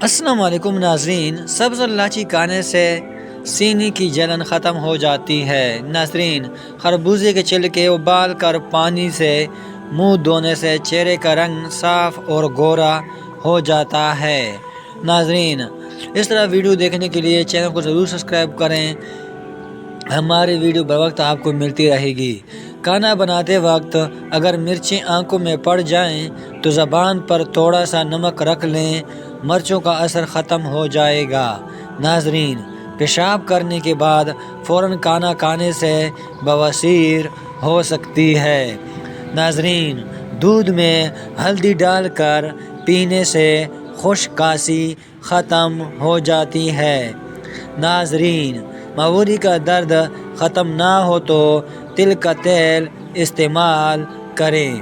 السلام علیکم ناظرین، سبز الائچی کھانے سے سینے کی جلن ختم ہو جاتی ہے۔ ناظرین، خربوزے کے چھلکے ابال کر پانی سے منہ دھونے سے چہرے کا رنگ صاف اور گورا ہو جاتا ہے۔ ناظرین، اس طرح ویڈیو دیکھنے کے لیے چینل کو ضرور سبسکرائب کریں، ہماری ویڈیو بر وقت آپ کو ملتی رہے گی۔ کھانا بناتے وقت اگر مرچیں آنکھوں میں پڑ جائیں تو زبان پر تھوڑا سا نمک رکھ لیں، مرچوں کا اثر ختم ہو جائے گا۔ ناظرین، پیشاب کرنے کے بعد فوراً کھانا کھانے سے بواسیر ہو سکتی ہے۔ ناظرین، دودھ میں ہلدی ڈال کر پینے سے خشک کھانسی ختم ہو جاتی ہے۔ ناظرین، موری کا درد ختم نہ ہو تو تل کا تیل استعمال کریں۔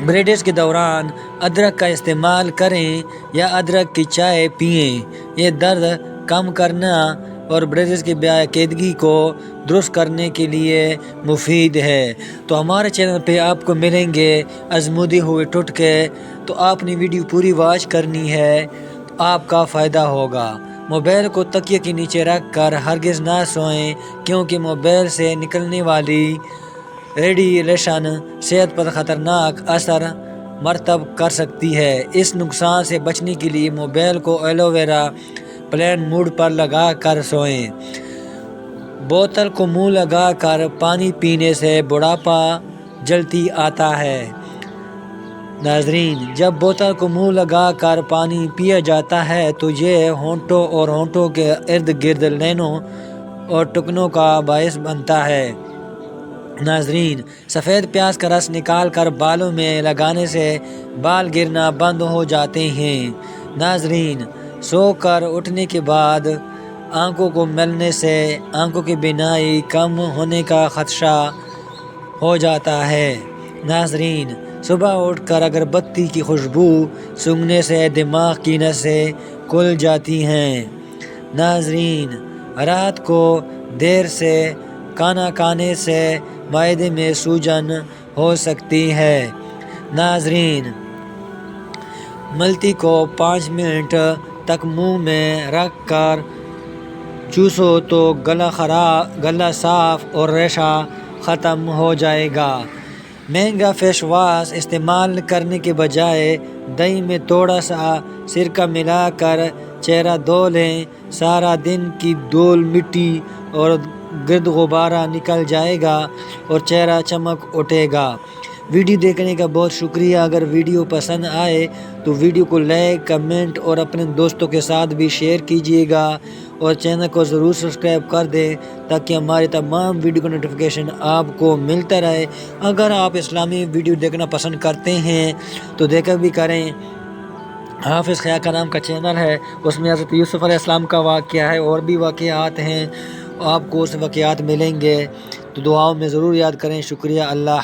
بریڈز کے دوران ادرک کا استعمال کریں یا ادرک کی چائے پئیں، یہ درد کم کرنا اور بریڈز کی باقاعدگی کو درست کرنے کے لیے مفید ہے۔ تو ہمارے چینل پہ آپ کو ملیں گے آزمودے ہوئے ٹوٹکے، تو آپ نے ویڈیو پوری واچ کرنی ہے، آپ کا فائدہ ہوگا۔ موبائل کو تکیے کے نیچے رکھ کر ہرگز نہ سوئیں، کیونکہ موبائل سے نکلنے والی ریڈیشن صحت پر خطرناک اثر مرتب کر سکتی ہے۔ اس نقصان سے بچنے کے لیے موبائل کو ایلو ویرا پلین موڈ پر لگا کر سوئیں۔ بوتل کو منہ لگا کر پانی پینے سے بڑھاپا جلدی آتا ہے۔ ناظرین، جب بوتل کو منہ لگا کر پانی پیا جاتا ہے تو یہ ہونٹوں اور ہونٹوں کے ارد گرد لینوں اور ٹکنوں کا باعث بنتا ہے۔ ناظرین، سفید پیاز کا رس نکال کر بالوں میں لگانے سے بال گرنا بند ہو جاتے ہیں۔ ناظرین، سو کر اٹھنے کے بعد آنکھوں کو ملنے سے آنکھوں کی بینائی کم ہونے کا خدشہ ہو جاتا ہے۔ ناظرین، صبح اٹھ کر اگربتی کی خوشبو سونگھنے سے دماغ کی نسیں کھل جاتی ہیں۔ ناظرین، رات کو دیر سے کھانا کھانے سے معدے میں سوجن ہو سکتی ہے۔ ناظرین، ملتی کو 5 منٹ تک منہ میں رکھ کر چوسو تو گلا صاف اور ریشہ ختم ہو جائے گا۔ مہنگا فیس واش استعمال کرنے کے بجائے دہی میں تھوڑا سا سرکہ ملا کر چہرہ دھو لیں، سارا دن کی دھول مٹی اور گرد غبارہ نکل جائے گا اور چہرہ چمک اٹھے گا۔ ویڈیو دیکھنے کا بہت شکریہ۔ اگر ویڈیو پسند آئے تو ویڈیو کو لائک، کمنٹ اور اپنے دوستوں کے ساتھ بھی شیئر کیجیے گا، اور چینل کو ضرور سبسکرائب کر دیں تاکہ ہماری تمام ویڈیو کا نوٹیفیکیشن آپ کو ملتا رہے۔ اگر آپ اسلامی ویڈیو دیکھنا پسند کرتے ہیں تو دیکھا بھی کریں۔ حافظ خیا کا نام کا چینل ہے، اس میں حضرت یوسف علیہ السلام کا واقعہ ہے، اور بھی واقعات ہیں، آپ کو اس واقعات ملیں گے، تو دعاؤں میں ضرور یاد کریں۔ شکریہ۔ اللہ